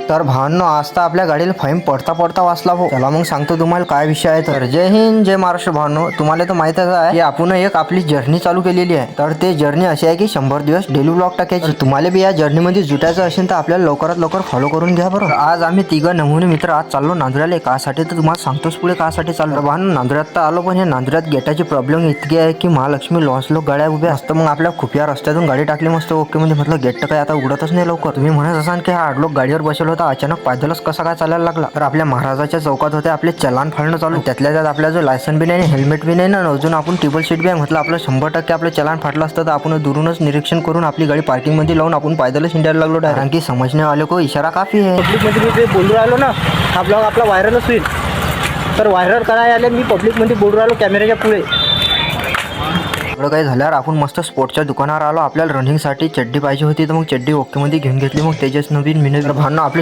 तर भावांनो, आज तर आपल्या गाडीला फाईन पडता पडता वाचला भाऊ. चला मग सांगतो तुम्हाला काय विषय आहे. तर जय हिंद जय महाराष्ट्र भावांनो. तुम्हाला तर माहितच आहे की आपण एक आपली जर्नी चालू केलेली आहे. तर ते जर्नी अशी आहे की 100 दिवस डेली ब्लॉग टाकायची. तुम्हाला बी या जर्नी मध्ये जुटायचं असेल तर आपल्याला लवकरात लवकर फॉलो करून घ्या बरं. आज आम्ही तिघं नमुने मित्र आज चाललो नांदुऱ्याला. कासाठी तर तुम्हाला सांगतोच पुढे कासाठी चाललो. भावांनो, नांदुऱ्यात तर आलो, पण हे नांदुऱ्यात गेटाची प्रॉब्लेम इतकी आहे की महालक्ष्मी लॉन्च लोक गाड्या उभ्या असतं. मग आपल्या खुफिया रस्त्यातून गाडी टाकली मस्त ओके मध्ये. म्हटलं गेट तर काय आता उघडतच नाही लवकर. तुम्ही म्हणत असाल की हा आडलोक गाडीवर बसवला होता, अचानक पैदलच कसा काय चालायला लागला. तर आपल्या महाराजाच्या चौकात होते आपले चलान फाडणं चालू. त्यातल्या त्यात आपला जो लायसन बी नाही, हेल्मेट बी नाही ना, अजून आपण टेबल सीट बी आहे. म्हटलं आपलं 100% आपलं चलान फाटलं असतं तर आपण दुरूनच निरीक्षण करून आपली गाडी पार्किंग मध्ये लावून आपण पैदलच इंडियाला लागलो डायरेक्ट. कारण की समजणे वाले को इशारा काफी आहे. पब्लिक मध्ये मी ते बोलू राहिलो ना, हा ब्लॉग आपला व्हायरलच होईल. तर व्हायरल करायला आले मी पब्लिक मध्ये बोलू राहिलो कॅमेऱ्याच्या पुढे. एवढं काही झाल्यावर आपण मस्त स्पोर्टच्या दुकानावर आलो. आपल्याला रनिंगसाठी चड्डी पाहिजे होती, तर मग चड्डी ओके मध्ये घेऊन घेतली. मग तेजस नवीन मिनिट भावना आपली